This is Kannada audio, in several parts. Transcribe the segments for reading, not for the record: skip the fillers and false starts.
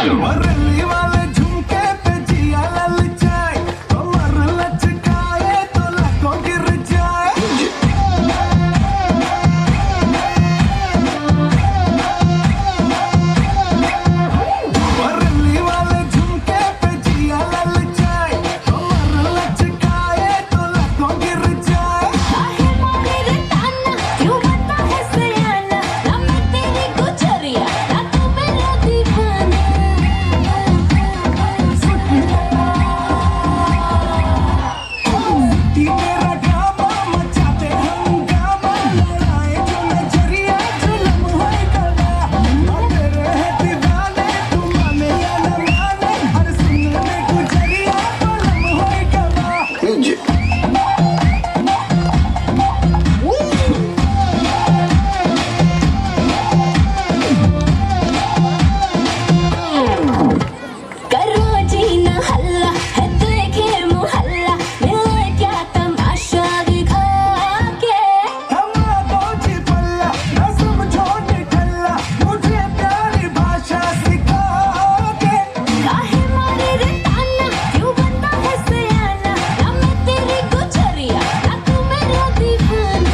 बरेली वाले झुमके पे जिया ललचाए, कमर लचकाए तो लाखों गिर जाए। बरेली वाले झुमके पे जिया ललचाए, कमर लचकाए तो लाखों गिर जाए। काहे मारे रे ताना, क्यों बनता है सयाना? ना मैं तेरी गुजरिया, ना तू मेरा दीवाना। कि तेरा ड्रामा मचाते हंगामा, लड़ाए जो नजरिया जुल्म है गवा। और तेरे है दीवाने, तू माने या न माने, हर सुनने गुजरिया जुल्म है गवा। करो जीना हल्ला, है देखे मुहल्ला, मिले क्या तमाशा दिखा के। हम दो जी पल्ला, न समझो निठल्ला, मुझे प्यारी भाषा सिखा के। काहे मारे रे ताना, क्यों बनता है सयाना? ना मैं तेरी गुजरिया, ना तू मेरा दीवाना।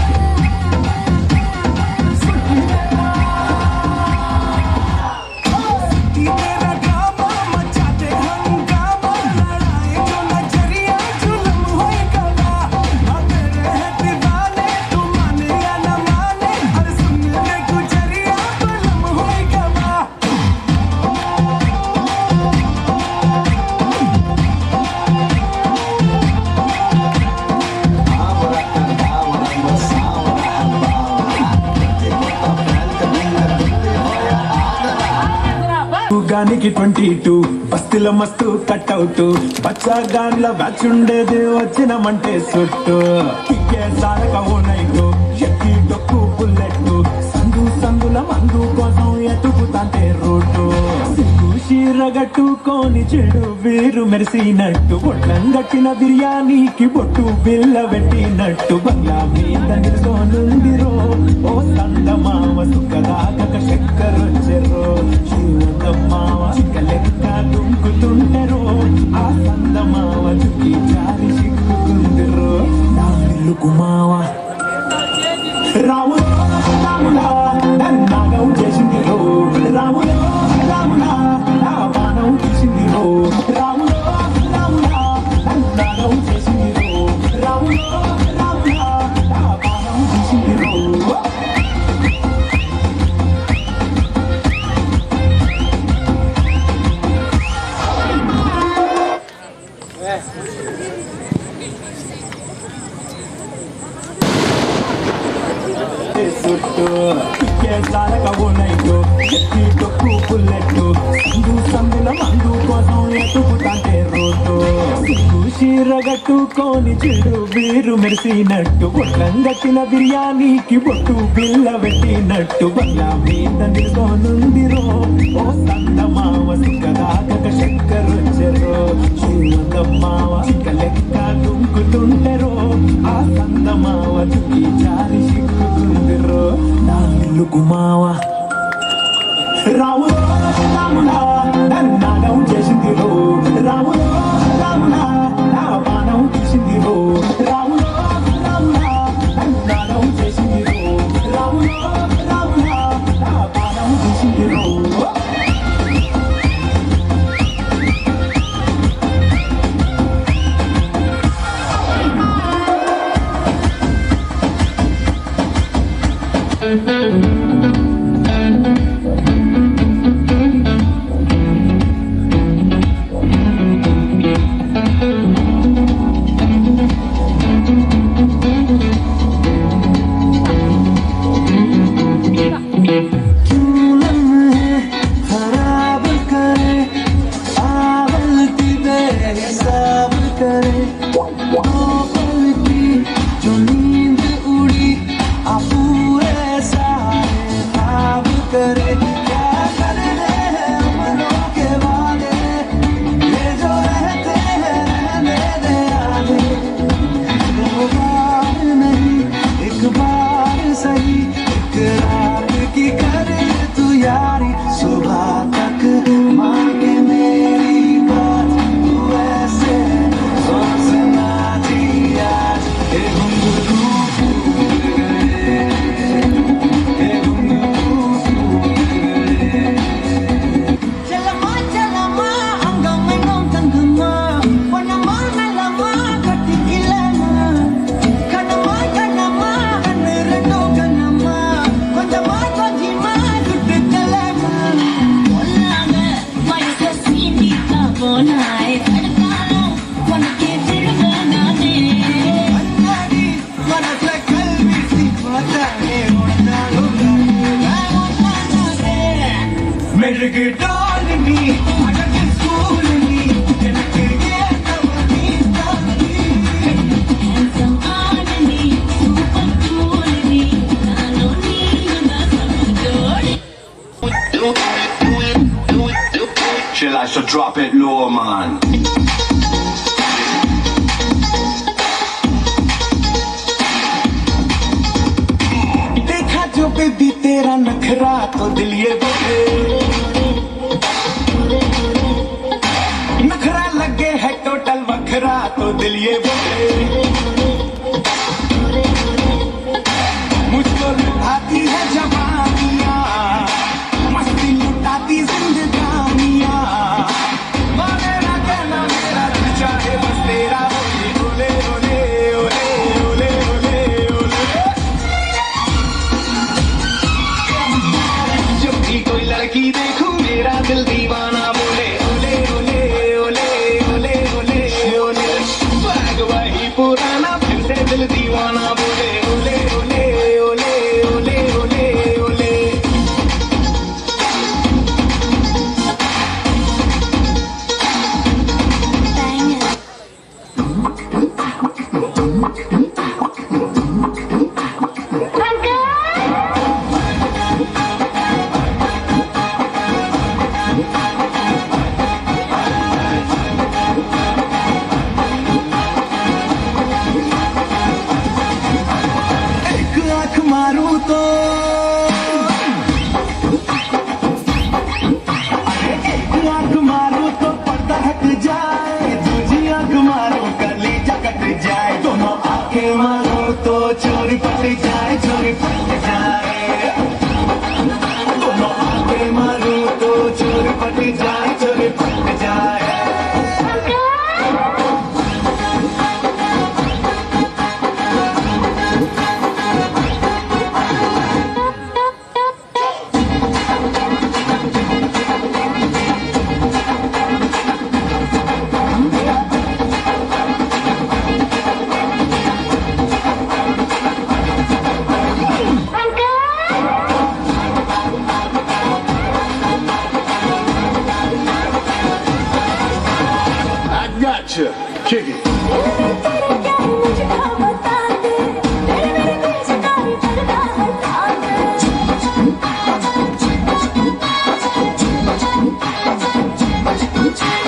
कि तेरा ड्रामा मचाते हंगामा, लड़ाए जो नजरिया जुल्म है गवा। और तेरे है दीवाने, तू माने या न माने, हर सुनने गुजरिया जुल्म है गवा। గానికి 22 బస్తిలో మస్తు కట్అవుట్, పచ్చగాన్ల బ్యాచ్ ఉండేది వచ్చినమంటే సుట్టు. కిక్కే సాలక ఓ నైటు, ఎక్కి డొక్కు బుల్లెట్, సందు సందుల మందు కోసం ఎతుకుతాంటే రూటు. సిగ్గు చీరగట్టుకొని చెడు వీరు మెరిసినట్టు, ఒళ్ళం గట్టిన బిర్యానీకి బొట్టు బిల్ల పెట్టినట్టు. బంగ్లా మీద నిల్సోనుందిరో ఓ సందమామ, సుఖదాగక చక్కరొచ్చెరో. మావ చిక్కలెక్క దుంకుతుంటరో, ఆ సందమావ చుట్టి జారి చిక్కుకుందిరో. నా ఇల్లుకు మావ రాములో రాములా నన్నాగం చేసిందిరో, రాములో రాములా నా బాణం తీసిందిరో. రాములో రాములా నన్నాగం చేసిందిరో, రాములో రాములా నా బాణం తీసిందిరో. సుట్టు కిక్కే సాలక ఓ నైటు, ఎక్కి డొక్కు బుల్లెట్, సందు సందుల మందు కోసం ఎతుకుతాంటే రోడ్డు. సిగ్గు చీరగట్టుకొని చెడు వీరు మెరిసినట్టు, ఒళ్ళం గట్టిన బిర్యానీకి బొట్టు బిల్ల పెట్టినట్టు. బంగ్లా మీద నిల్సోనుందిరో ఓ సందమావ, సుఖదాగక చక్కరొచ్చెరో. శ్రీమందమ్మావ చిక్కలెక్క దుంకుతుంటరో, ఆ సందమావ చుట్టి జారి చిక్కుకుందిరో. నా ఇల్లుకు మావ రాములో రాములా నన్నాగం చేసిందిరో, రాములో రాములా నా బాణం తీసిందిరో. రాములో రాములా నన్నాగం చేసిందిరో, రాములో రాములా నా బాణం తీసిందిరో. मेरे गिटारनी अगर स्कूलनी जनके ये तवनी तानी handsome आननी super cool नी नानो नींदा सब जोड़ी Chill, I should drop it low, man. देखा जो बेबी तेरा नखरा तो दिल ये बोले नखरा लगे है टोटल वखरा तो दिल ये बोले मुझको लुटाती है जवानियाँ मस्ती लुटाती जिंदगानियाँ माने ना कहना मेरा दिल चाहे बस तेरा ओले ओले ओले ओले ओले ओले जब भी कोई लड़की देखूं मेरा दिल दीवाना बोले ओले ओले ओले ओले ओले ओले स्वैग वही पुराना फिर से दिल दीवाना बोले ओले ओले ओले ओले ओले ओले एक आंख मारूं तो एक आंख मारूं तो पर्दा हट जाए दूसरी आंख मारूं कलेजा कट जाए दोनों आंखें मारूं तो चोरी पट जाए चोरी पट जाए दोनों आंखें मारूं तो चोरी पट जाए चोरी पट जाए I gotcha. Kick it. तेरे क्या मुझको बता दे तेरे मेरे पीछे कोई पर्दा हटा दे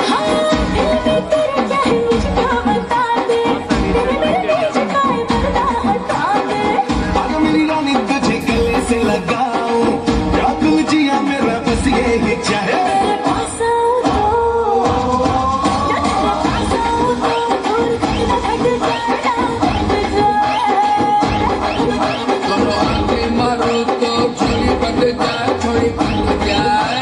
हाँ दिल में तेरे क्या है मुझको बता दे तेरे मेरे पीछे कोई पर्दा हटा दे अगर मेरी रानी तुझे गले से लगाऊं या तू जिया मेरा बस यही चाहे तेरे पास आऊं तो तेरे पास आऊं तो दूर कहीं ना हट जाए दोनों आंखें मारो तो छोरी पट जाए छोरी पट जाए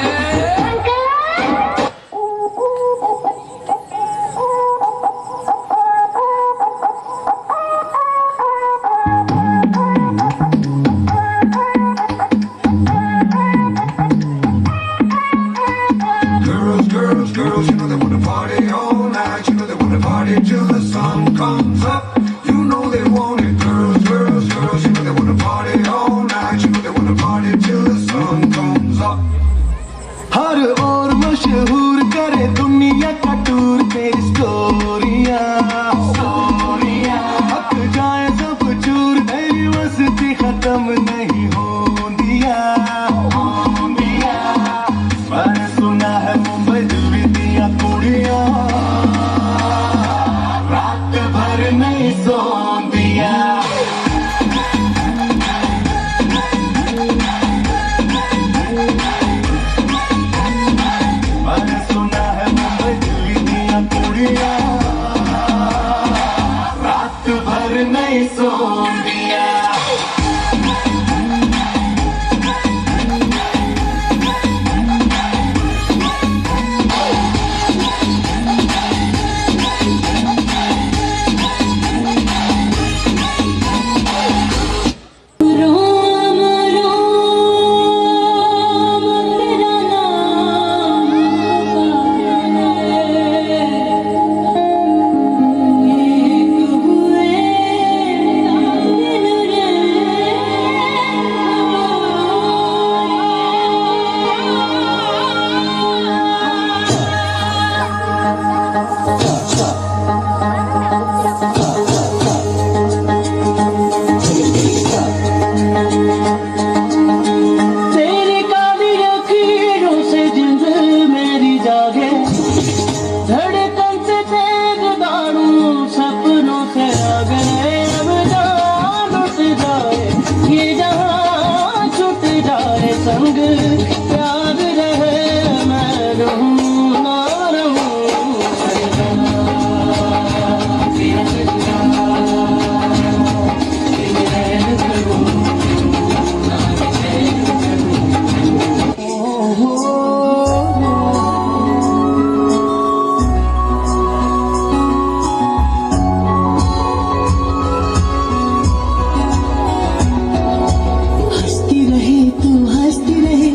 Girls, girls, girls, you know they wanna party all night. You know they wanna party till the sun comes up. You know they want it. Girls, girls, girls, you know they wanna party all night. You know they wanna party till the sun comes up. हर और मशहूर करे दुनिया का टूर तेरी स्टोरियां हक जाए सब चूर तेरी मस्ती खत्म नहीं होंदिया मैंने सुना है मुंबई दिल्ली दिया कुड़ियां रात भर नहीं सोंदिया मैंने सुना है मुंबई दिल्ली दिया कुड़ियां रात भर नहीं सोंदिया रोम रोम तेरा नाम पुकारे याद रहे मैं रहूं ना रहूं तेरा सजना तेरे रहने करूं ना चैन करूं हंसती रहे तू हंसती रहे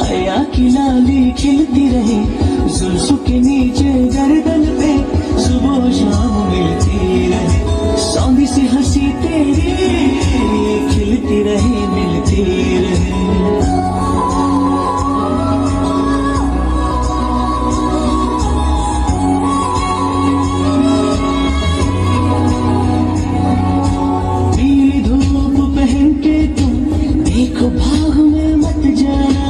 हया की लाली खिलती रहे जुल्फों के नीचे गर्दन पे सुबह शाम मिलती रहे सौंधी सी हंसी तेरी खिलती रहे मिलती रहे पीली धूप पहन के तुम देखो भाग में मत जाना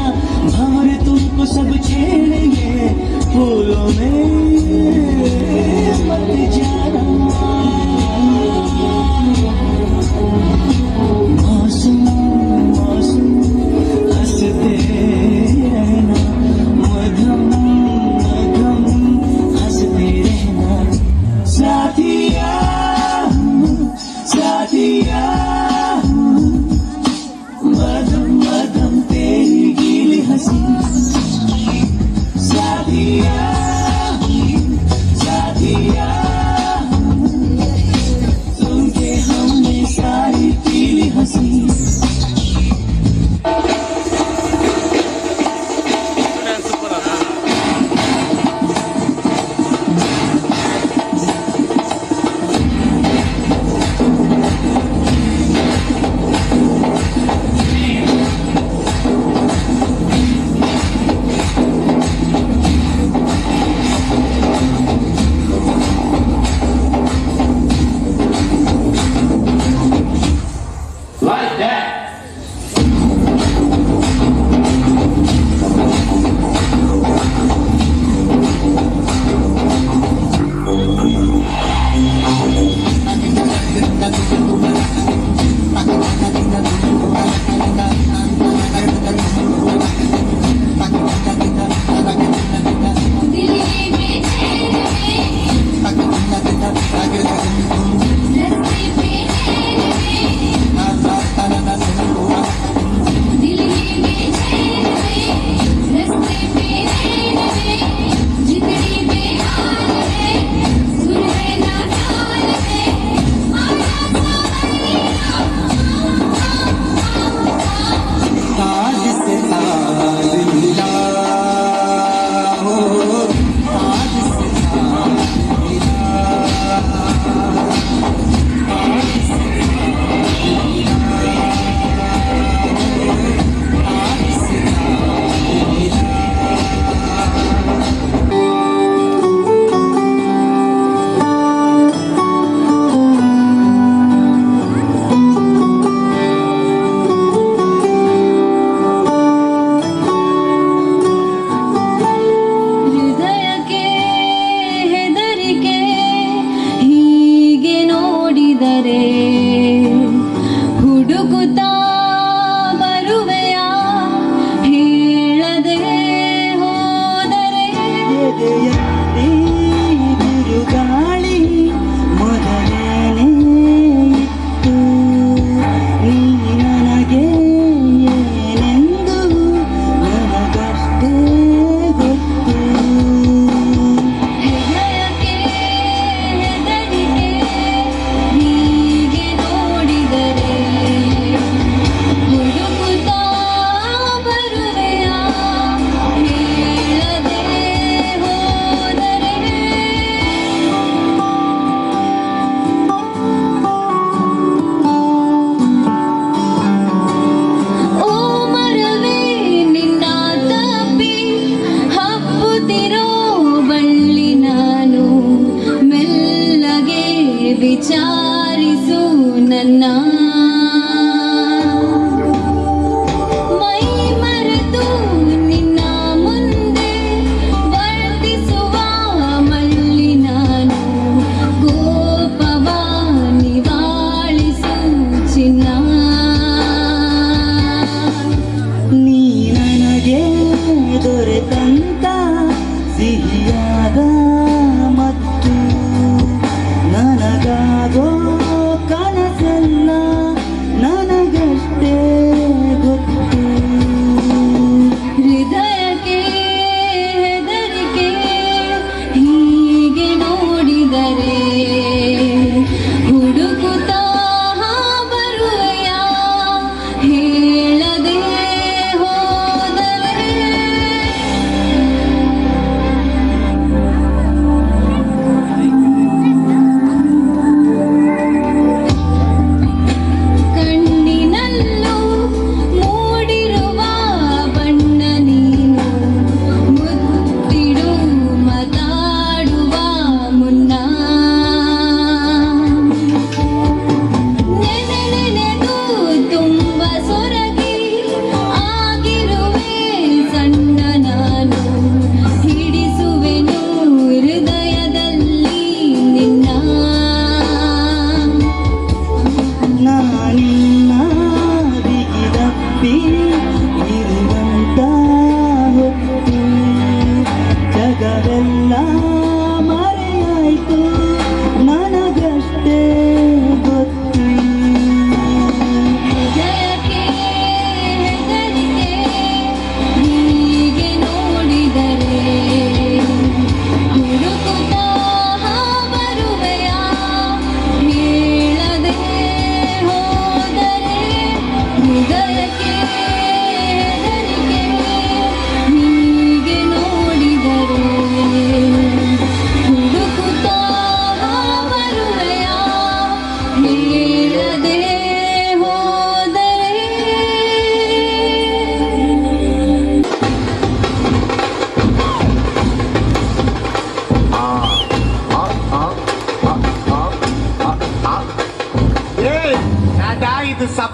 भंवर तुमको सब छेड़ेंगे फूलों में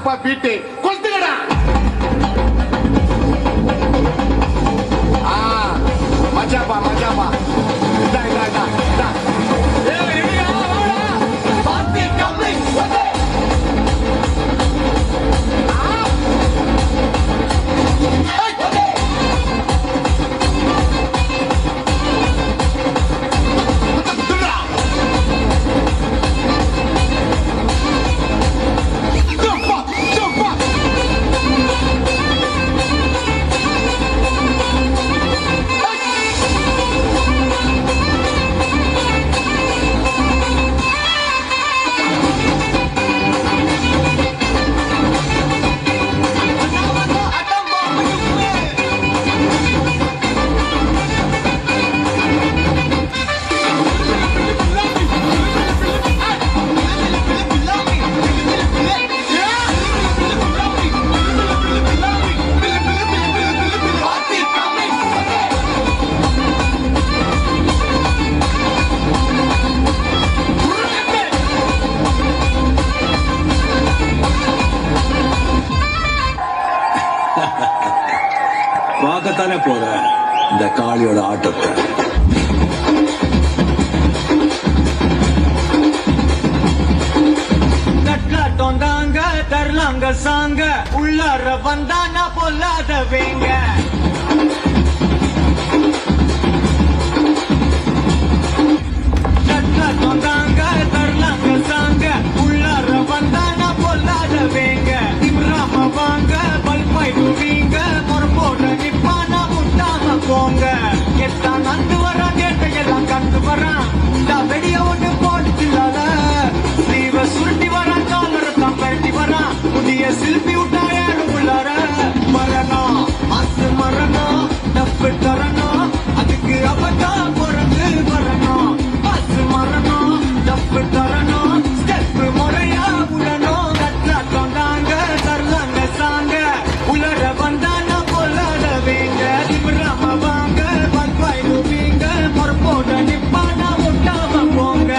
தான்ப்பா பீட்டு கொளுத்துக்கடா. மச்சாப்பா மச்சாப்பா இதா இதா இதா இதா. ஏய் ரெடியா வாடா பாத்தி கம்மி வந்து பார்க்கத்தானே போற இந்த காளியோட ஆட்டத்தை. தட்லாட்டம் தாங்க தரலாங்க சாங்க உள்ளார வந்தானா பொல்லாத வேங்க. தட்லாட்டம் தாங்க தரலாங்க சாங்க உள்ளார வந்தானா பொல்லாத வேங்க. இம்ராம வாங்க பல்பாய்டுவீங்க முறப்போட நிப்பானா முட்டாம போங்க. எத்தான் நந்து வரான் கேட்டையெல்லாம் கண்டு வரான் வெடிய ஒண்ணு போட்டுலாத ஸ்லீவ சுருட்டி வரான் காலர் தான் பரட்டி வரான் புதிய சில்பி விட்டா யாரும் உள்ளார மரணம் அசு மரணம் டப்பு தரணும் அதுக்கு அவதான் பிறந்து வரணும். அசு மரணம் டப்பு தரணும் ஸ்டெப் முறையா உடனும். தட்லாட்டம் தாங்க தரலாங்க சாங்க உலர வந்தானா பொல்லாத வேங்க. இவராம வாங்க பல்பாய்டுவீங்க முறப்போட நிப்பானா முட்டாம போங்க.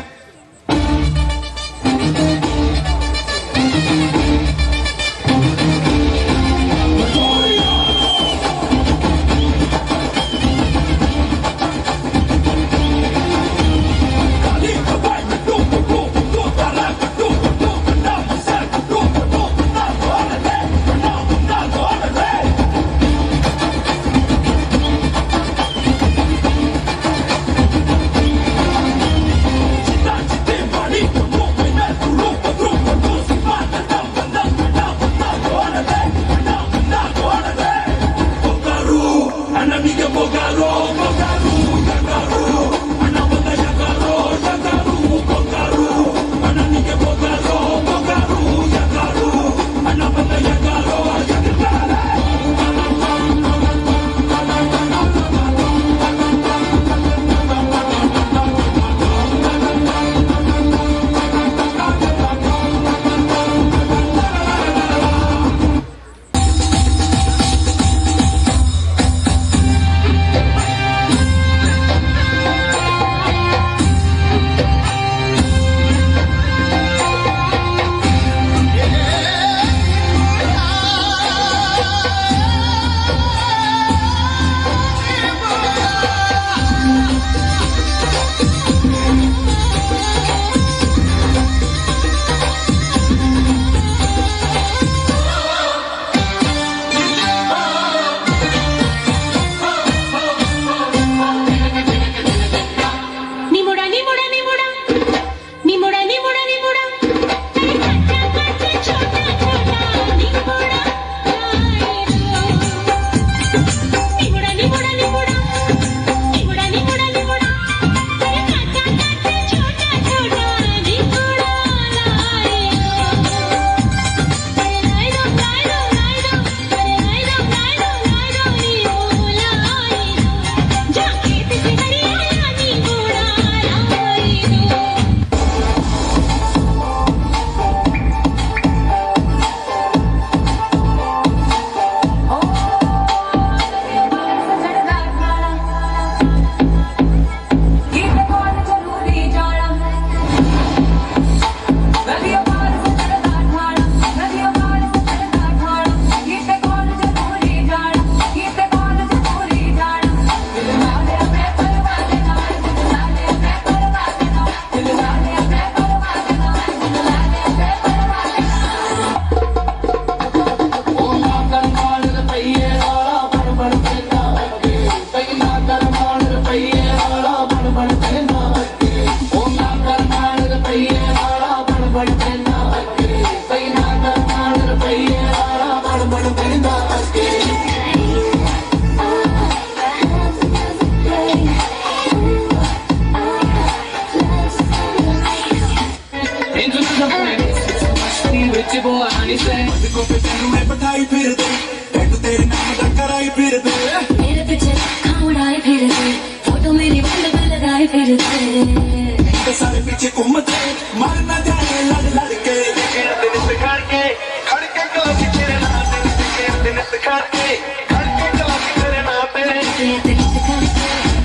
से को पे तेनू मैं बिठाई फिर दे हेड तेरे नाम दा कराई फिर दे मेरे पीछे उड़ाए फिर दे फोटो मेरी बंद पे लगाए फिर दे सारे पीछे घूमते मारना जाए लड़ लड़ के दिन सिखाड़ के खड़के गलासी तेरे नाम दिन सिखाड़ के खड़के गलासी तेरे नाम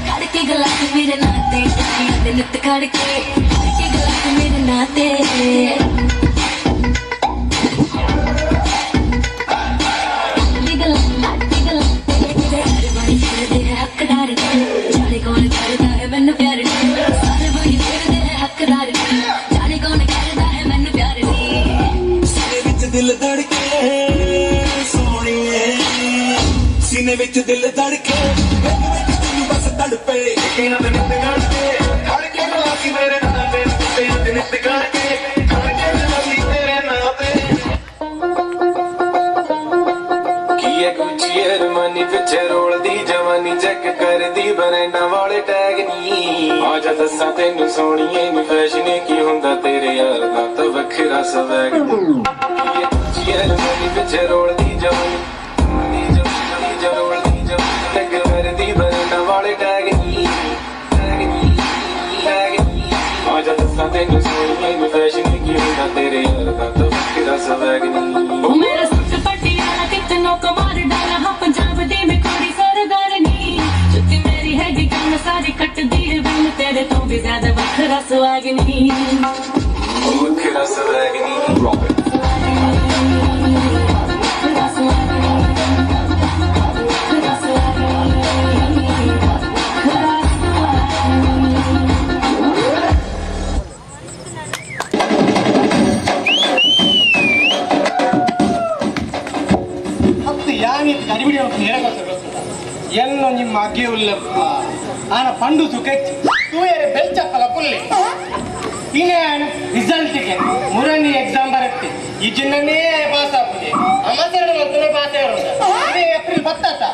खड़के गलासी मेरे नाते दिन खड़के गलासी मेरे नाते हकदार जाने कौन करता है मैनू प्यार सारे बड़ी फिरदे हकदार जाने कौन करता है मैनू प्यार सीने विच दिल धड़के सोहणीए सीने विच दिल धड़के तैनू बस तड़पे यकीन दिन करके खड़के गलासी मेरे नाम दिन करके खड़के गलासी तेरे नाम ਕੀਏ ਗੁੱਚੀ ਅਰਮਾਨੀ ਪਿੱਛੇ ਰੋਲਦੀ ਜਵਾਨੀ ਚੈੱਕ ਕਰਦੀ ਬਰੈਂਡਾਂ ਵਾਲੇ ਟੈਗ ਨੀ ਆ ਜਾ ਦੱਸਾਂ ਤੈਨੂੰ ਸੋਹਣੀਏ ਨੀ ਫੈਸ਼ਨ ਕੀ ਹੁੰਦਾ ਤੇਰੇ ਯਾਰ ਦਾ ਤਾਂ ਵੱਖਰਾ ਸਵੈਗ ਕੀਏ ਗੁੱਚੀ ਅਰਮਾਨੀ ਪਿੱਛੇ ਰੋਲਦੀ ਜਵਾਨੀ ਰੋਲਦੀ ਜਵਾਨੀ ਚੈੱਕ ਕਰਦੀ ਬਰੈਂਡਾਂ ਵਾਲੇ ਟੈਗ ਨੀ ਆ ਜਾ ਦੱਸਾਂ ਤੈਨੂੰ ਸੋਹਣੀਏ ਨੀ ਫੈਸ਼ਨ ਕੀ ਹੁੰਦਾ ਤੇਰੇ ਯਾਰ ਦਾ ਤਾਂ ਵੱਖਰਾ ਸਵੈਗ ਨੀ ओ मेरा सुट पटियाला कितनों को मार डाला हाँ पंजाब दी में कोई सरदारनी जुत्ती मेरी है कि गन सारी कट दी है बिन तेरे तो भी ज्यादा वखरा सुहागनी ਵੱਖਰਾ ਸਵੈਗ ਨੀ ಗಡಿಬಿಡಿ ಅಂತ ಹೇಳಕ್ಕೆ ಎಲ್ಲೋ ನಿಮ್ಮ ಅಗ್ಗೆ ಉಲ್ಲಪ್ಪ ಆನ ಪಂಡು ಸುಖೆಚ್ಚು ತೂಯರೆ ಬೆಲ್ಚಪ್ಪಲ ಪುಲ್ಲಿ ಇನ್ನೇ ರಿಸಲ್ಟ್ಗೆ ಮೂರನೇ ಎಕ್ಸಾಮ್ ಬರುತ್ತೆ ಈ ಜಿನ್ನನೇ ಪಾಸ್ ಆಗ್ತದೆ ಅಮ್ಮಸರಣ ಮಕ್ಕಳು ಪಾಸ್ ಇರೋದು ಏಪ್ರಿಲ್ 10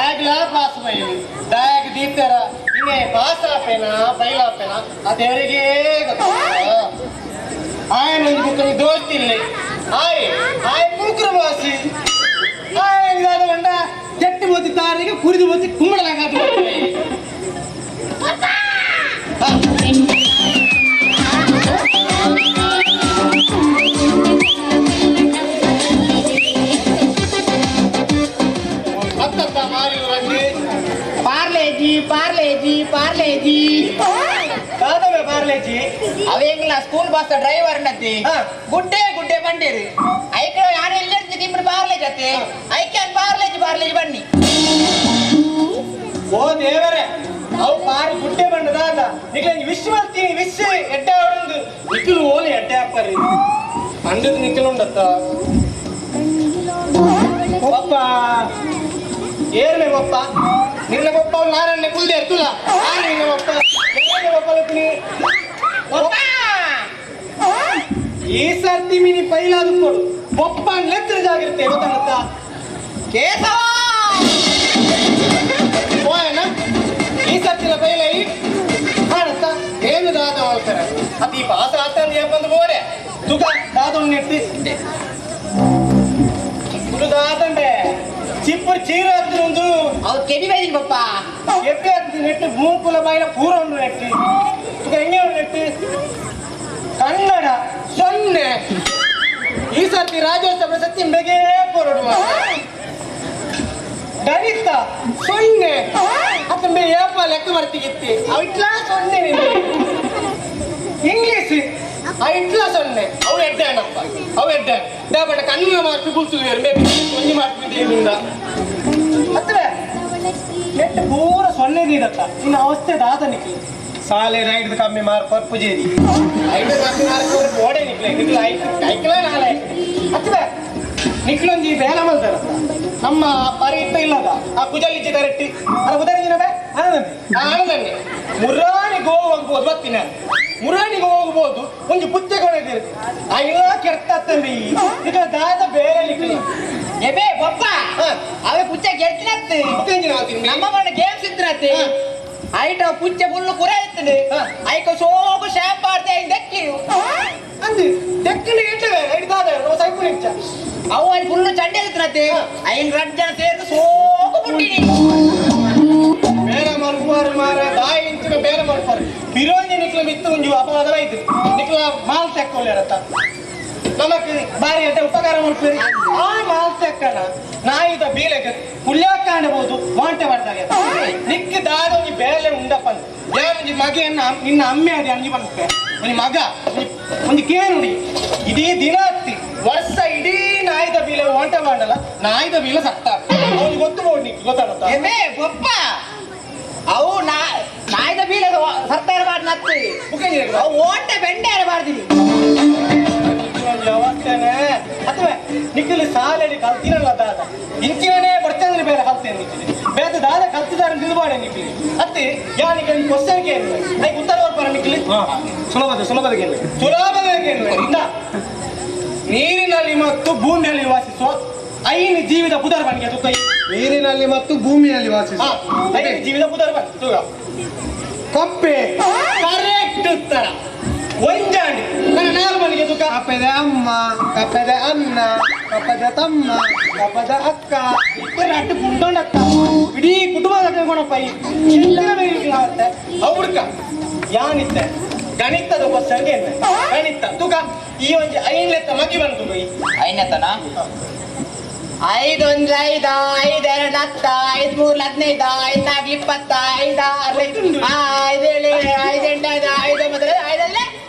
ಆಗ್ಲಾ ಪಾಸ್ ಬೈಲಿ ದಾಯಕ ದೀಪ್ತರ ಇನ್ನೇ ಪಾಸ್ ಆಪೇನಾ ಬೈಲ್ ಆಪೇನಾ ಅದೇವರಿಗೆ ಗೊತ್ತ ಆಯನ ಒಂದು ಬುಕ್ಕನಿ ದೋಸ್ತಿಲ್ಲ ಆಯ್ ಮೂಕರು ಬಾಸಿ ಕೊಂಡ ಜಟ್ಟಿ ಬೋತಿ ತಾರಿಗೆ ಕುರಿದು ಬೋತಿ ಕುಂಬಳಲಾಗ ಪಾರ್ಲೇಜಿ ಪಾರ್ಲೇಜಿ ಪಾರ್ಲೇಜಿ ಕಾದವೆ ಪಾರ್ಲೇಜಿ ಅವೇಂಗಿಲ್ಲ ಸ್ಕೂಲ್ ಬಸ್ ಡ್ರೈವರ್ ನತ್ತಿ ಗುಡ್ಡೆ ಗುಡ್ಡೆ ಬಂಡೇರಿ ಐಕ ಯಾರು ಎಲ್ಲರಿಗೂ ನಿಮ್ಮದು ಪಾರ್ಲೇಜ್ ಅತ್ತಿ ಐಕ್ಯಾನ್ ಪಾರ್ಲೇಜಿ ಬನ್ನಿ ಓ ದೇವರೇ ಅವು ಪಾರಿ ಗುಡ್ಡೆ ಬಂಡದಾಗ ನಿಕ್ಲ ವಿಶ್ ಮಾಡ್ತೀನಿ ವಿಶ್ ಎಡ್ಡೆ ಹೊಡೆದು ನಿಕ್ಲು ಓಲಿ ಎಡ್ಡೆ ಹಾಕ್ಬಾರ್ರಿ ಪಂಡದ ನಿಕ್ಲು ಉಂಡತ್ತ ಪಪ್ಪ ಏರ್ಮೆ ಪಪ್ಪ ನಿನ್ನ ಪಪ್ಪ ನಾರನ್ನೇ ಕುಲ್ದೆ ಇರ್ತಲ್ಲ ನಿನ್ನ ಪಪ್ಪ ಪಪ್ಪ ಲಕ್ಷ್ಮಿ ಈ ಸರ್ತಿ ಮಿನಿ ಪೈಲಾದು ಕೊಡು ಪಪ್ಪ ಲೆತ್ರ ಜಾಗಿರುತ್ತೆ ಗೊತ್ತಾಗತ್ತ ಕೇಸವ ಹೋಯನ ಈ ಸರ್ತಿನ ಪೈಲೈ ಕಾಣತ್ತ ಏನು ದಾದ ಮಾಡ್ತಾರೆ ಅದು ಈ ಪಾಸ ಆತಂದು ಏಪಂದು ಬೋರೆ ತುಗ ದಾದೊಂದು ನೆಟ್ಟಿ ದಾದಂಡೆ ಚಿಪ್ಪು ಚೀರ ಒಂದು ಅವ್ರು ಕೆಬಿ ಬೈದಿನಿ ಪಪ್ಪ ಎಪ್ಪೆ ನೆಟ್ಟು ಮೂಕುಲ ಬಾಯಿನ ಪೂರ ಒಂದು ನೆಟ್ಟಿ ತುಗ ಹೆಂಗೆ ಒಂದು ನೆಟ್ಟಿ ಕನ್ನಡ 0 ಈ ಸರ್ತಿ ರಾಜ್ಯೋತ್ಸವ ಸತ್ಯ ಬೆಗೆ ಕೊರಡು ಗಣಿತ 0 ಅತ್ತಂಬೆ ಏಪ ಲೆಕ್ಕ ಬರ್ತಿಗಿತ್ತಿ ಅವಿಟ್ಲ 0 ಇಂಗ್ಲೀಷ್ ಅವಿಟ್ಲ 0 ಅವು ಎಡ್ಡೆ ಅಣ್ಣಪ್ಪ ಅವು ಎಡ್ಡೆ ಡಾಬಣ್ಣ ಕನ್ನಡ ಮಾಸ್ಟರ್ ಗುಲ್ಸುವೇರು ಬೇಬಿ ಒಂಜಿ ಮಾಡ್ತಿದ್ದೇನಿಂದ ಅತ್ತವೆ ನೆಟ್ಟು ಪೂರ 0 ನೀಡತ್ತ ಇನ್ನು ಅವಸ್ಥೆ ದಾದನಿಕ್ಕೆ ಸಾಲೆ ರೈಡ್ ಕಮ್ಮಿ ಮಾರ್ ಪಪ್ಪುಜೇರಿ ಐದು ಕಮ್ಮಿ ಮಾರ್ಕೋರ್ ಬೋಡೆ ನಿಕ್ಲ ಐಕ್ಲ ನಾಳೆ ಅತ್ತವೆ ನಿಕ್ಲೊಂಜಿ ಬೇಲ ಮಲ್ತಾರ ನಮ್ಮ ಪರಿ ಇತ್ತ ಇಲ್ಲದ ಆ ಕುಜಲಿಚ್ಚಿ ತರಟ್ಟಿ ಅದ ಉದರಿನವೇ ಆನಂದಿ ಮುರಾಣಿಗೆ ಹೋಗ್ಬೋದು ಬರ್ತೀನಿ ಮುರಾಣಿಗೆ ಹೋಗ್ಬೋದು ಒಂದು ಪುಸ್ತಕಗಳಿದೆ ಆ ಇಲ್ಲ ಕೆಡ್ತಂಬಿ ಈಗ ದಾದ ಬೇರೆ ನಿಕ್ಲಿ ಎಬೇ ಪಪ್ಪ ಅವೇ ಪುಚ್ಚ ಗೆಲ್ತಿನತ್ತಿ ನಮ್ಮ ಬಣ್ಣ ಗೇಮ್ಸ್ ಇದ್ರತ್ತಿ ಐಟ ಪುಚ್ಚ ಫುಲ್ಲು ಕುರ ಇತ್ತದೆ ಐಕ ಸೋಗು ಶಾಂಪ್ ಆಡ್ತಾ ಇದ್ದಕ್ಕಿ ಅಂದು ತೆಕ್ಕಲು ಇಟ್ಟವೆ ಹಿಡಿದಾದ ಸೈಪು ನಿಂಚ ಅವು ಅಲ್ಲಿ ಫುಲ್ ಚಂಡೆ ಇರ್ತನತ್ತೆ ಐನ್ ರಡ್ ಜನ ಸೇರ್ದು ಸೋಕು ಬಿಟ್ಟಿನಿ ಬೇರೆ ಮಲ್ಪಾರು ಮಾರ ಬಾಯಿ ಇಂಚಿನ ಬೇರೆ ಮಲ್ಪಾರು ಬಿರೋಜಿ ನಿಕ್ಲ ಮಿತ್ತು ಒಂಜು ಅಪವಾದ ಐದು ನಿಕ್ಲ ಮಾಲ್ ತೆಕ್ಕೊಳ್ಳಿರತ್ತ ನಮಕ್ ಬಾರಿ ಅಂತ ಉಪಕಾರ ಮಾಡ್ತೀರಿ ಆ ಮಾಲ್ ತೆಕ್ಕಣ ನಾಯಿದ ಬೀಲೆಗೆ ಪುಲ್ಯ ಕಾಣಬಹುದು ವಾಂಟೆ ಮಾಡ್ದಾಗ ನಿಕ್ಕ ದಾದ ಒಂಜಿ ಬೇಲೆ ಉಂಡಪ್ಪ ಒಂಜಿ ಮಗೆಯನ್ನ ನಿನ್ನ ಅಮ್ಮೆ ಅದೇ ಅಂಜಿ ಬಂದ್ಕೆ ಒಂಜಿ ಮಗ ಒಂಜಿ ಕೇನುಡಿ ಇಡೀ ದಿನ ಹತ್ತಿ ವರ್ಷ ಇಡೀ ನಾಯಿದ ಬೀಲೆ ವಾಂಟೆ ಮಾಡಲ್ಲ ನಾಯಿದ ಬೀಲೆ ಸತ್ತಾರ ಅವ್ನಿಗೆ ಗೊತ್ತು ನೋಡಿ ನಿಕ್ಕೆ ಗೊತ್ತಾಗುತ್ತಾ ಏನೇ ಗೊಪ್ಪ ಅವು ನಾಯ್ದ ಬೀಳ ಸರ್ಕಾರ ಮಾಡಿ ನತ್ತಿ ಅವು ಓಟೆ ಬೆಂಡೆ ಬಾರ್ದಿನಿ ಯಾವತ್ತೇನೆ ಅಥವಾ ನಿಕ್ಕಲಿ ಸಾಲಡಿ ಕಲ್ತಿರಲ್ಲ ದಾದ ಇಂಚಿನೇ ಬರ್ತಂದ್ರೆ ಬೇರೆ ಕಲ್ತೇನೆ ಬೇರೆ ದಾದ ಕಲ್ತಿದಾರ ನಿಲ್ಬಾಡೆ ನಿಕ್ಕಲಿ ಅತ್ತೆ ಯಾನಿಗೆ ಕ್ವಶನ್ ಕೇಳಿಲ್ಲ ನೈಗೆ ಉತ್ತರ ಬರ್ಬಾರ ನಿಕ್ಕಲಿ ಸುಲಭದ ಕೇಳಿಲ್ಲ ಇಂದ ನೀರಿನಲ್ಲಿ ಮತ್ತು ಭೂಮಿಯಲ್ಲಿ ವಾಸಿಸುವ ಐನು ಜೀವಿತ ಪುದರ್ ಬನ್ಗೆ ಅದು ಕೈ ನೀರಿನಲ್ಲಿ ಮತ್ತು ಭೂಮಿಯಲ್ಲಿ ವಾಸಿಸುವ ಐನು ಜೀವಿತ ಪುದರ್ ಬನ್ ಕಪ್ಪೆ ಕರೆಕ್ಟ್ ಉತ್ತರ ಒಂಜಾಂಡಿ ನನ್ನ ನಾಲ್ಕು ಮನೆಗೆ ತುಕ ಕಪ್ಪೆದ ಅಮ್ಮ ಕಪ್ಪೆದ ಅಣ್ಣ ಕಪ್ಪೆದ ತಮ್ಮ ಕಪ್ಪೆದ ಅಕ್ಕ ಅಟ್ಟು ಕುಂಡೊಂಡಕ್ಕ ಇಡೀ ಕುಟುಂಬ ಕಟ್ಕೊಂಡಪ್ಪ ಅವತ್ತೆ ಅವ್ರಕ ಯಾನಿತ್ತೆ ಗಣಿತದ ಕ್ವಶನ್ಗೆ ಗಣಿತ ತುಕ ಈ ಒಂದು ಐನ್ಲೆತ್ತ ಮಗಿ ಬಂತು ಬೈ ಐನತ್ತನ ಐದೊಂದು ಐದ ಐದೆರಡು ಹತ್ತ 5 3 15 5 4 20 5 6 5 7 5 8 5 9 5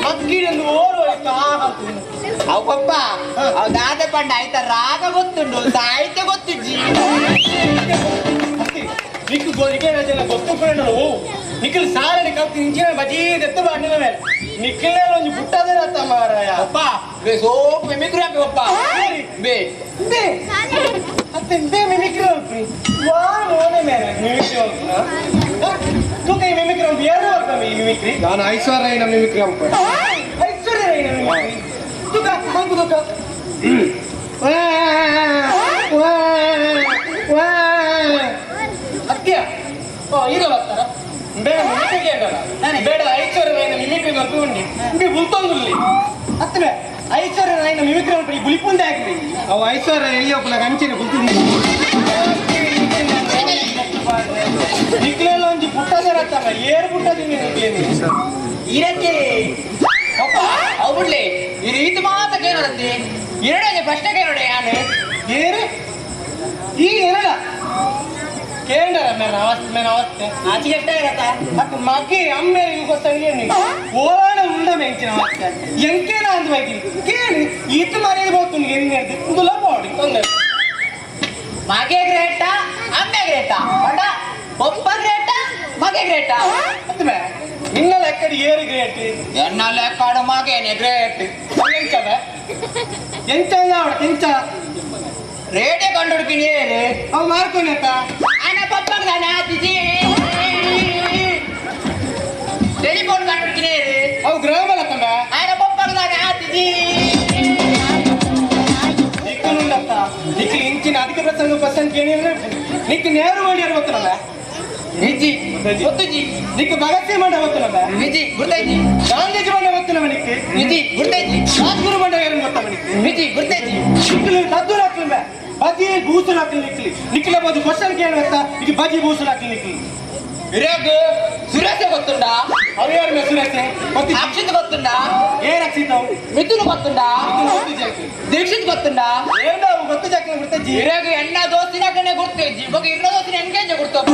ಮಗ್ಗಿಡೊಂದು ಓರು ಅವು ಪಪ್ಪ ಅವು ದಾದ ಪಂಡ ಆಯ್ತ ರಾಗ ಗೊತ್ತುಂಡು ಸಾಹಿತ್ಯ ಗೊತ್ತಿಜ್ಜಿ ನಿಕ್ಕು ಗೋರಿಗೆ ಜನ ಗೊತ್ತುಕೊಂಡು ನಿಖಿಲ್ ಸಾಲಡಿ ಕಲ್ತು ಇಂಚಿನ ಬಜಿ ಎತ್ತು ಬಾಡಿನ ಮೇಲೆ ನಿಖಿಲ್ ಒಂದು ಬುಟ್ಟದೇ ರತ್ತ ಮಾರಾಯ ಅಪ್ಪ ಬೇ ಸೋಪ್ ಮಿಮಿಕ್ರಿ ಹಾಕಿ ಪಪ್ಪ ಬೇ ಬೇ ಮತ್ತೆ ಬೇ ಮಿಮಿಕ್ರಿ ಹೋಗ್ರಿ ವಾ ನೋಡೆ ಮೇಲೆ ಮಿಮಿಕ್ರಿ ಹೋಗ್ತಾ ತೂಕ ಈ ಮಿಮಿಕ್ರಿ ಒಂದು ಯಾರು ಹೋಗ್ತಾವೆ ಈ ಮಿಮಿಕ್ರಿ ನಾನು ಐಶ್ವರ್ಯ ಮಿಮಿಕ್ರಿ ಅಂಪ ಐಶ್ವರ್ಯ ರೈ ಮಿಮಿಕ್ರಿ ತೂಕ ಬಂದು ತೂಕ ಅತ್ಯ ಇರೋ ಬರ್ತಾರ ಬೇಡ ಮಿಮಿಕ್ರಿಗೆ ಬೇಡ ಐಶ್ವರ್ಯ ರೈನ ಮಿಮಿಕ್ರಿ ಬರ್ಕೊಂಡು ಬುಲ್ತೊಂದುಲ್ಲಿ ಅತ್ತವೆ ಐಶ್ವರ್ಯ ರೈನ ಮಿಮಿಕ್ರಿ ಮಾಡ್ಬಿಡಿ ಗುಳಿಪುಂಡೆ ಹಾಕ್ರಿ ಅವು ಐಶ್ವರ್ಯ ಎಲ್ಲಿ ಒಪ್ಪಲ ಗಂಚಿನ ಕುಂತಿದ್ದೆ ನಿಕ್ಲೆಲ್ಲ ಒಂಜಿ ಪುಟ್ಟದೇ ರತ್ತಲ್ಲ ಏರು ಪುಟ್ಟದಿನಿ ಇರಕ್ಕೆ ಪಪ್ಪ ಅವು ಬಿಡ್ಲಿ ಈ ರೀತಿ ಮಾತ್ರ ಕೇಳೋದಂತೆ ಎರಡನೇ ಪ್ರಶ್ನೆ ಕೇಳೋಡೆ ಯಾನು ಏರು ಈ ಎರಡ ಕೇಂದ್ರ ಮೇನ ಅವಸ್ಥೆ ಆಚೆಗೆ ಎಷ್ಟ ಇರತ್ತ ಅಕ್ಕ ಮಗ್ಗೆ ಅಮ್ಮೆ ಗೊತ್ತಾಗಿ ಓಲಾಡ ಉಂಡ ಮೆಂಚಿನ ಅವಸ್ಥೆ ಎಂಕೇನ ಅಂತ ಬೈಕಿ ಕೇಳಿ ಈತ ಮರ್ಯಾದೆ ಬೋದು ಹೆಂಗೆ ಕುದುಲ ಬಾಡಿ ತೊಂದರೆ ಮಗೆ ಗ್ರೇಟ ಅಮ್ಮೆ ಗ್ರೇಟ ಬಡ ಪಪ್ಪ ಗ್ರೇಟ ಮಗೆ ಗ್ರೇಟ ಅತ್ತಮೆ ನಿನ್ನ ಲೆಕ್ಕಡಿ ಏರು ಗ್ರೇಟ್ ಎನ್ನ ಲೆಕ್ಕಾಡು ಮಗೇನೆ ಗ್ರೇಟ್ ಎಂಚದ ಎಂಚ ಎಂಚ ರೇಟೆ ಕಂಡು ಹುಡುಕಿನಿ ಏರು ಅವು ಮಾರ್ಕೊನೆತ್ತ ಅಣ್ಣ ಪಪ್ಪಗೆ ನಾನು ಆತಿಜಿ ಟೆಲಿಫೋನ್ ಕಂಡು ಹುಡುಕಿನಿ ಏರು ಅವು ಗ್ರಾಮ ಲಕ್ಕಂದ ಅಣ್ಣ ಪಪ್ಪಗೆ ನಾನು ಆತಿಜಿ ನಿಕ್ಕನುಂಡತ್ತ ನಿಕ್ಲಿ ಇಂಚಿನ ಅಧಿಕ ಪ್ರಸಂಗ ಪರ್ಸೆಂಟ್ ಕೇಳಿದ್ರೆ ನಿಕ್ಕ ನೇರು ಮಾಡಿ ಗೊತ್ತಲ್ಲ ವಿಜಿ ಗೊತ್ತುಜಿ ನಿಕ್ಕ ಭಗತ್ ಸಿಂಗ್ ಮಂಡ ಗೊತ್ತಲ್ಲ ವಿಜಿ ಗುರ್ತೈಜಿ ಗಾಂಧೀಜಿ ಮಂಡ ಗೊತ್ತಿಲ್ಲ ನಿಕ್ಕೆ ವಿಜಿ ಗುರ್ತೈಜಿ ರಾಜ್ಗುರು ಮಂಡ ಏನು ಗೊತ್ತಲ್ಲ ನಿಕ್ಕೆ ವಿಜಿ ಗುರ್ತೈಜಿ ನಿಕ್ಕಲಿ ತದ್ದೂರು ಹಾಕ್ಲಿಲ್ಲ ಬಜಿ ಬೂಸುಲು ಹಾಕ್ಲಿ ನಿಕ್ಲಿ ಬೋದು ಕ್ವಶನ್ ಕೇಳಿ ಗೊತ್ತಾ ಈಗ ಬಜಿ ಬೂಸುಲು ಹಾಕ್ಲಿ ನಿಕ್ಲಿ ಇರಾಗ ಸುರೇಶ ಗೊತ್ತುಂಡಾ ಅವ್ರು ಯಾರು ಮೆಸುರೇಸೆ ಅಕ್ಷಿತ್ ಗೊತ್ತುಂಡಾ ಏ ರಕ್ಷಿತಾವು ಮಿಥುನ್ ಗೊತ್ತುಂಡಾ ದೀಕ್ಷಿತ್ ಗೊತ್ತುಂಡಾ ಏನು ಅವು ಗೊತ್ತು ಜಾಕ್ಲಿ ಬಿಡ್ತಜ್ಜಿ ಇರಾಗ ಎನ್ನ ದೋಸ್ತಿನ ಕಣ್ಣೆ ಗುರ್ತೈಜಿ ಇವಾಗ ಇನ್ನ ದೋಸ್ತಿನ ಎಂಗೇಜ್ ಗುರ್ತಪ್ಪ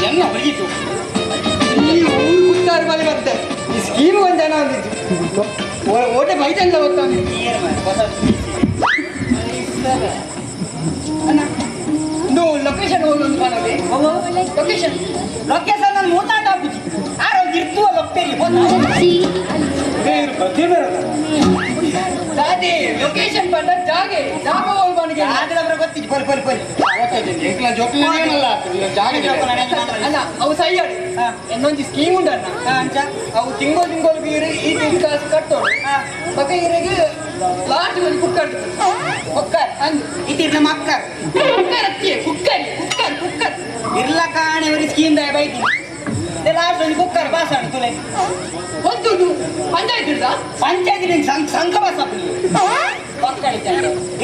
ಎಲ್ಲ ಹೊರಗಿತ್ತು ಉತ್ತಾರ ಮನೆ ಬರುತ್ತೆ ಈ ಸ್ಕೀಮ್ ಒಂದು ಜನ ಅಂದಿದ್ದು ಓಟೆ ಬೈತಂತ ಗೊತ್ತಾಗಿ ಲೊಕೇಶನ್ ಹೋಗಿ ಕಾಣಲಿ ಲೊಕೇಶನ್ ಲೊಕೇಶನ್ ನಾನು ಮೂರ್ನಾಟ ಹಾಕುಜಿ ಆರೋ ಇರ್ತುವ ಲೊಪ್ಪೇರಿ ಬೇರೆ ಬದ್ದೆ ಬೇರೆ ದಾದಿ ಲೊಕೇಶನ್ ಬಂದ ಜಾಗೆ ಜಾಗ ಹೋಗಿ ಬನಿಗೆ ಆಗಲವರ ಗೊತ್ತಿತ್ತು ಪೊಲ್ ಪೊಲ್ ಪೊಲ್ ಎಂಕ್ಲ ಜೋಕ್ಲ ಏನಲ್ಲ ಜಾಗ ಅಲ್ಲ ಅವು ಸೈಯಡ್ ಇನ್ನೊಂದು ಸ್ಕೀಮ್ ಉಂಟಣ್ಣ ಅಂಚ ಅವು ತಿಂಗಳು ಬೀರಿ ಈ ತಿಂಗಳು ಕಾಸು ಕಟ್ಟೋಡು ಬಕ ಇರಿಗೆ ಲಾಸ್ಟ್ ಒಂದು ಕುಕ್ಕರ್ ಕುಕ್ಕರ್ ಅಂದ್ ಇದಿರ್ನ ಮಕ್ಕರ್ ಕುಕ್ಕರ್ ಅತ್ತಿ ಕುಕ್ಕರ್ ಕುಕ್ಕರ್ ಕುಕ್ಕರ್ ಇರ್ಲ ಕಾಣೆವರಿ ಸ್ಕೀಮ್ ದಾಯ ಬೈತಿ ಲಾಸ್ಟ್ ಒಂದು ಕುಕ್ಕರ್ ಬಾಸಣ ತುಲೆ ಒಂದು ಪಂಚಾಯತ್ ಸಂಘ ಬಸ್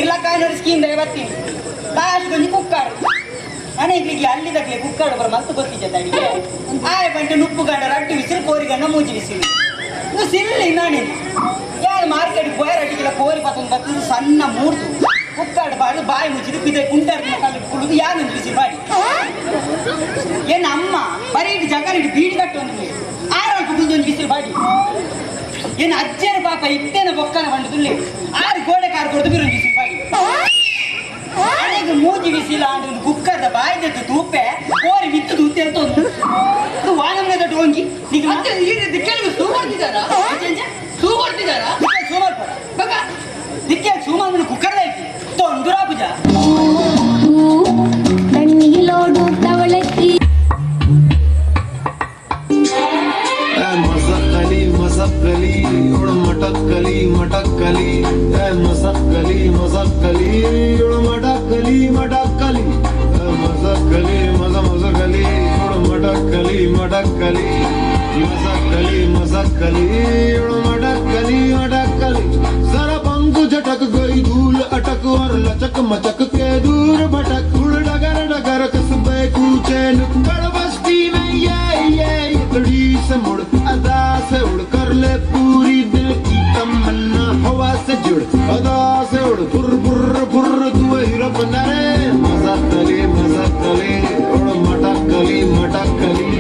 ಇಲ್ಲ ಕಾಯಿನವ್ರ ಸ್ಕೀಮ್ ದಾಯ ಬರ್ತೀನಿ ಲಾಸ್ಟ್ ಒಂದು ಕುಕ್ಕರ್ ಅನೇಕರಿಗೆ ಅಲ್ಲಿದಾಗಲೇ ಕುಕ್ಕರ್ ಬರ ಮತ್ತು ಗೊತ್ತಿದ್ದ ಅಡಿಗೆ ಆಯ ಬಂಟೆ ನುಪ್ಪು ಗಂಡ ರಟ್ಟಿ ಬಿಸಿಲು ಕೋರಿ ಗಂಡ ಮೂಜಿ ಬಿಸಿಲು ಇದು ಸಿಲ್ಲಿ ನಾನೇನು ಯಾರು ಮಾರ್ಕೆಟ್ ಬೋಯರ್ ಅಡಿಗೆಲ್ಲ ಕೋರಿ ಬತ್ತೊಂದು ಬರ್ತದೆ ಸಣ್ಣ ಮೂರ್ತು ಕುಕ್ಕರ್ ಬಾಡು ಬಾಯಿ ಮುಚ್ಚಿದು ಬಿದೆ ಕುಂಟಾಡ್ತಿನ ಕಲ್ಲು ಕುಳಿದು ಯಾರು ಬಿಸಿ ಬಾಡಿ ಏನು ಅಮ್ಮ ಬರೀ ಇಟ್ಟು ಜಗ ಇಟ್ಟು ಬೀಡಿ ಕಟ್ಟು ಒಂದು ಆರಾಳು ಕುಡಿದು ಒಂದು ಬಿಸಿಲು ಬಾಡಿ ಏನು ಅಜ್ಜನ ಪಾಪ ಇತ್ತೇನ ಬೊಕ್ಕನ ಬಂದು ತುಳ್ಳಿ ಆರು ಗೋಡೆ ಕಾರು ಕೊಡ್ದು ಬಿರು ಒಂದು ಬಿಸಿಲು ಬಾಡಿ ಅನೇಕ ಮೂಜಿ ಬಿಸಿಲ ಅಂಡ್ ಒಂದು ಕುಕ್ಕರ್ದ ಬಾಯಿದ್ದು ತೂಪೆ ಕೋರಿ ಬಿತ್ತು ತೂತೆ ಅಂತ ಒಂದು ವಾನಮ್ನ ದೊಡ್ಡ ಹೋಗಿ ಈಗ ಮತ್ತೆ ಈ ದಿಕ್ಕಲ್ಲಿ ಸೂ ಮಾಡ್ತಿದ್ದಾರಾ ಸೂ ಮಾಡ್ತಿದ್ದಾರಾ ಸೂ ಮಾಡ್ತಾರ ಬಗ ದಿಕ್ಕೆ ಸೂ ಮಾಡ್ಕೊಂಡು ಕುಕ್ಕರ್ದ ಐತಿ ತೊಂದುರಾ ಪೂಜಾ ತಣ್ಣೀಲೋಡು ತವಳಕ್ಕಿ ಮಸಕ್ಕಲಿ ಇವಳು ಮಟಕ್ಕಲಿ ಮಟಕ್ಕಲಿ ಮಸಕ್ಕಲಿ ಮಸಕ್ಕಲಿ ಇವಳು ಮಟಕ್ಕಲಿ ಮಟಕ್ಕಲಿ ಮಸಕ್ಕಲಿ ಮಸಕಲಿ ಇವಳು ಮಟಕ್ಕಲಿ ಮಟಕ್ಕಲಿ ಮಸಕ್ಕಲಿ ಮಸಕ್ಕಲಿ ಇವಳು मटकली मटकली जरा पंख झटक गई धूल अटक और लचक मचक के दूर भटक उड़ डगर डगर कसबे कूचे नुक्कड़ बस्ती में ये इतड़ी से मुड़ अदा से उड़ कर ले पूरी दिल की तमन्ना हवा से जुड़ अदा से उड़ बुर बुर बुर तू हिरप नरे मसकली मसकली उड़ मटकली मटकली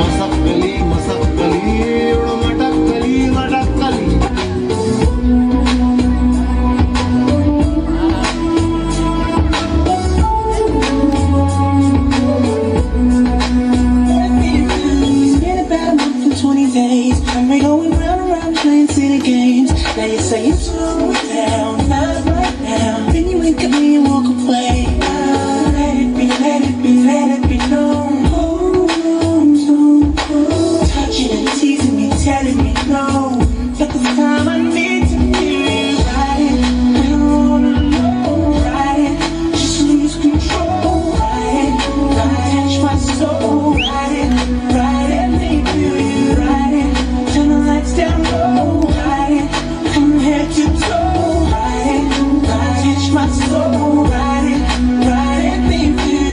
मसकली मसकली उड़ मटकली मटकली days and we're going round and round playing silly games. Now you say you slow down, not right now. Then you wink at me and walk away. Let it be, let it be, let it be known. Touching and teasing me, telling me no. But this time I need to be right. I don't wanna know, right? Just lose control, right? Touch my soul, right? Right and make me right. Turn the lights down low, right? From head to toe, right? Touch my soul, right? Right and make me.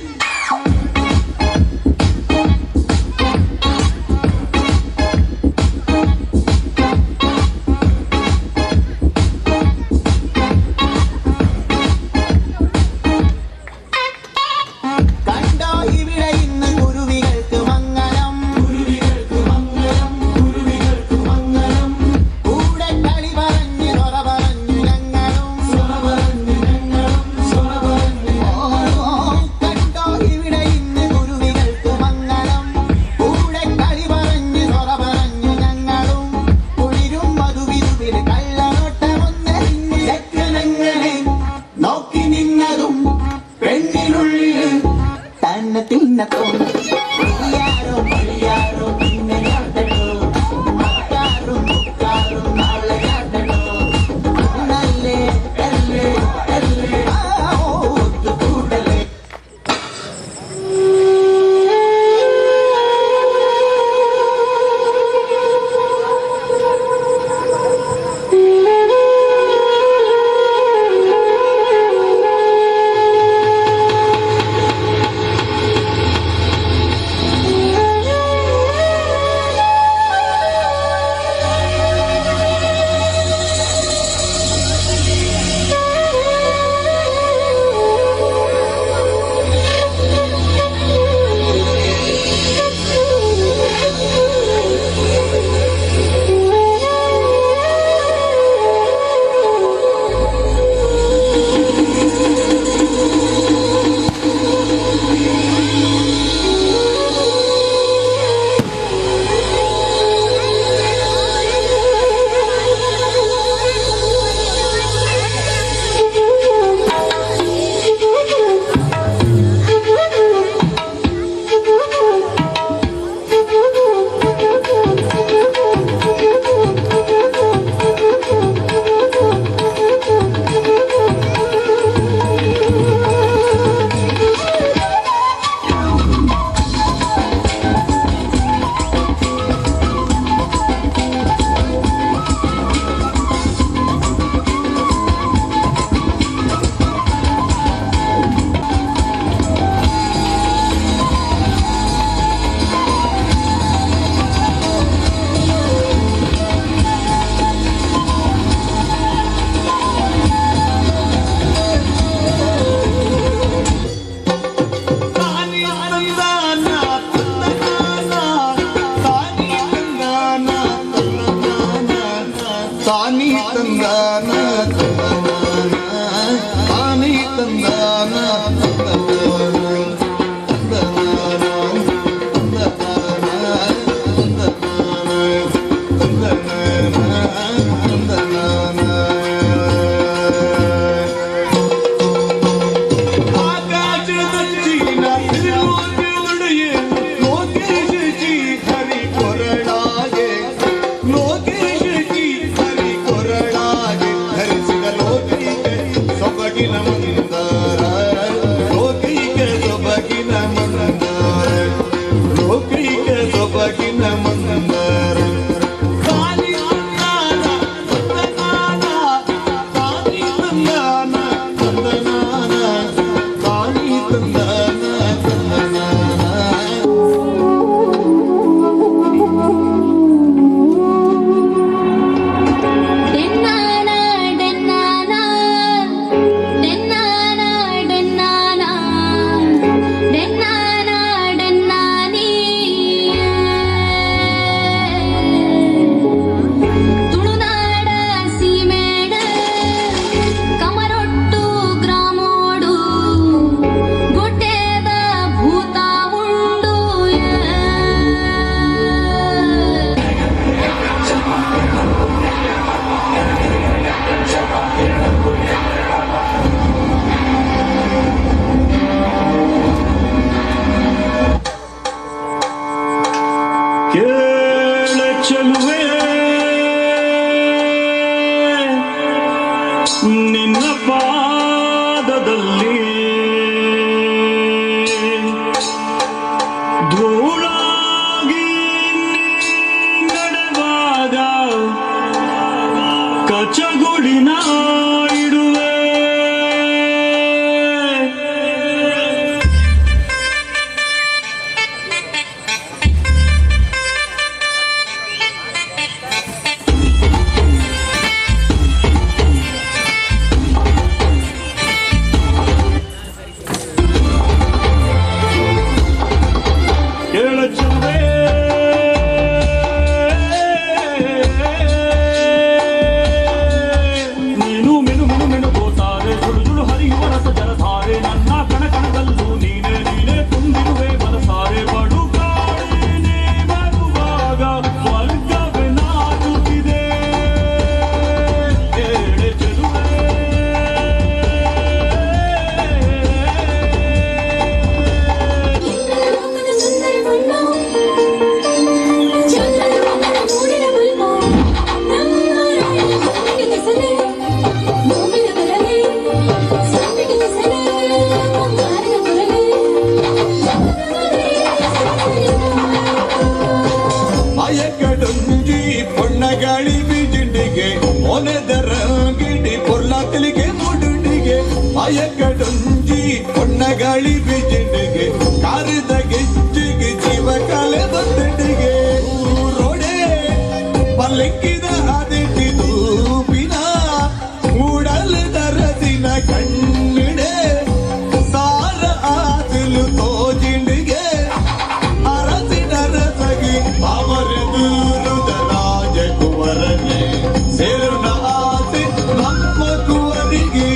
ತಾನಿ ತಂದಾನ ತಾನಿ ತಂದಾನ ನಿನ್ನ ಪಾದದಲ್ಲಿ ಧೂಳಾಗಿ ನಡೆವಾಗ ಕಚಗುಡಿನ ಇಡುವೆ ನೀನು ಮೆನು ಮೆನು ಮೆನು ಗೋತಾರೆ ಜುಳು ಜುಳು ಹರಿಯುವ ರಸ ಜಲಧಾರೆ ನನ್ನ ಕಣ ಕಣದಲ್ಲೂ ನೀನೆ ನೀನೆ ತುಂಬಿರುವೆ ಮನಸಾರೆ ಬಡು ಕಾಡಿನೇ ಬರುವಾಗ ಸ್ವರ್ಗವೇ ನಾಚುತ್ತಿದೆ ಏಳೆ ಚೆಲುವೆ ಮಾಯಕಡುಂಜಿ ಪೊಣ್ಣಗಾಳಿ ಬೀಜುಂಡಿಗೆ ಮೊನೆದರ ಗಿಡಿ ಪೊರ್ಲಾತಲಿಗೆ ಮುಡುಂಡಿಗೆ ಮಾಯಕಡುಂಜಿ ಪೊಣ್ಣಗಾಳಿ ಬೀಜುಂಡಿಗೆ ಕಾರಿದ ಗೆಜ್ಜಿಗೆ ಜೀವ ಕಾಲೆ ಬಂದಿಗೆ ರೋಡೆ ಪಲ್ಲಕ್ಕಿದ ಅದಿಟ್ಟಿದು ಪಿನ ಮೂಡಲು ದರದಿನ ಕಣ್ಣಿಡೆ ಸಾರ ಆದಿಲು ತೋಜಿಂಡಿಗೆ ಅರಸಿನರಸಗಿ ಅವರದೂರುದ ರಾಜಕುವರನೆ ಸೇರುಣ ಆಸೆ ನಮ್ಮ ಕುವರಿಗೆ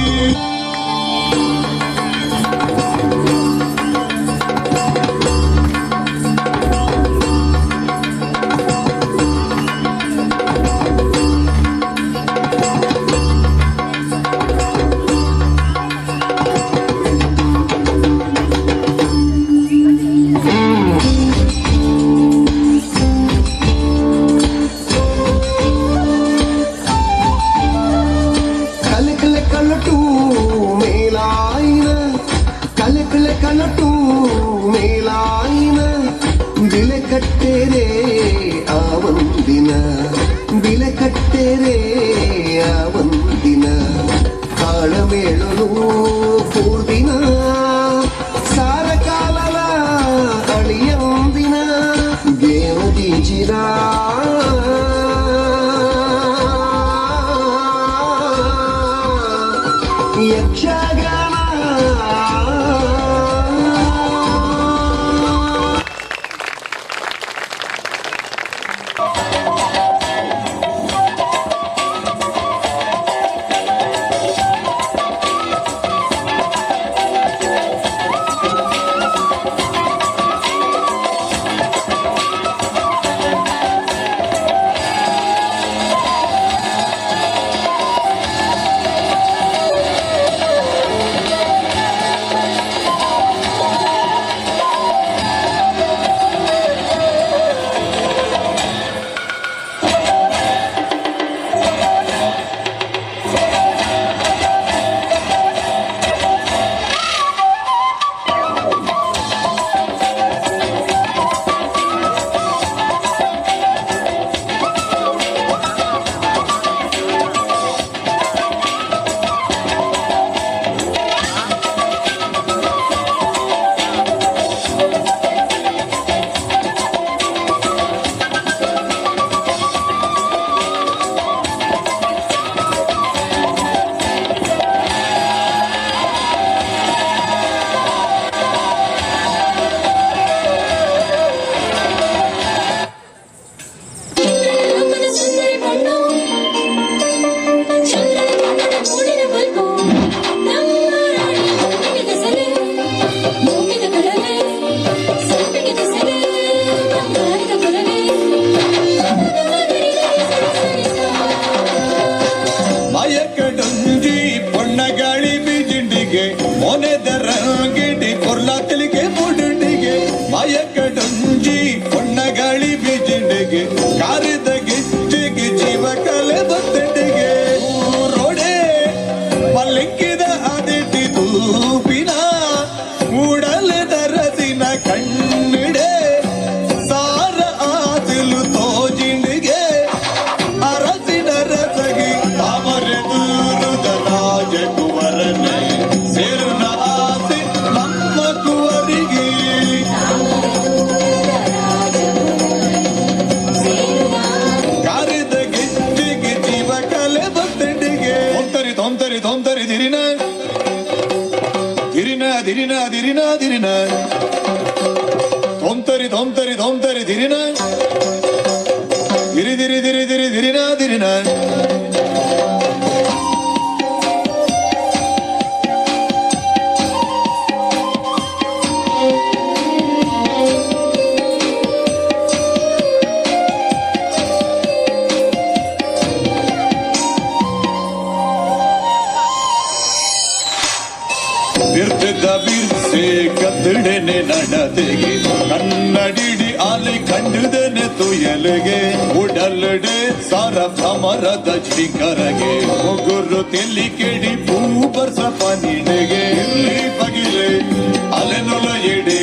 ಕರೆದ ಗಿಚ್ಚಿಗೆ ಜೀವ ಕಲೆ ಬತ್ತಡಿಗೆ ರೋಡೆ ಮಲ್ಲಿಕ್ಕಿದ ಅದಿಟ್ಟಿ ತೂಪಿನ ಮೂಡಲದ ರಸಿನ ಕಣ್ಣಿಡೆ ಸಾರ ಆದಿಲು ತೋಜಿಂಡಿಗೆ ಅರಸಿನ ರಸಗಿ ತಾಮರೆ ದೂರದ ರಾಜಕುವರನೆ ಸೇರುನ ಆಸೆ ನಮ್ಮ ಕುವರಿಗೆ ಕರೆದ ಗಿಚ್ಚಿಗೆ ಜೀವ ಕಲೆ ಬತ್ತಡಿಗೆ ತೊಂತರಿ ತೊಂತರಿ ದಿರಿನ ದಿರಿನ ದಿರಿನ ದಿರಿನ ದಿರಿನ ತೊಂತರಿ ತೊಂತರಿ ತೊಂತರಿ ದಿರಿನ ದಿರಿ ದಿರಿ ದಿರಿ ದಿರಿ ದಿರಿನ ದಿರಿನ ಬಿರ್ತಿದ್ದ ಬಿರ್ಸೆ ಕತ್ತಡೆನೆ ನಡತೆಗೆ ಕನ್ನಡಿಡಿ ಆಲಿ ಕಂಡುದನೆ ತುಯಲಿಗೆ ಉಡಲ್ಡೆ ಸಾರ ಭ್ರಮರದ ಶ್ರೀಕರಗೆ ಮುಗುರು ತೆಲ್ಲಿ ಕೆಡಿ ಭೂಪರ್ಸ ಪನಿಡೆಗೆ ಇಲ್ಲಿ ಬಗಿಲೆ ಅಲೆನೊಲ ಎಡೆ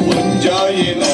ಮುಂಜಾಯಿನ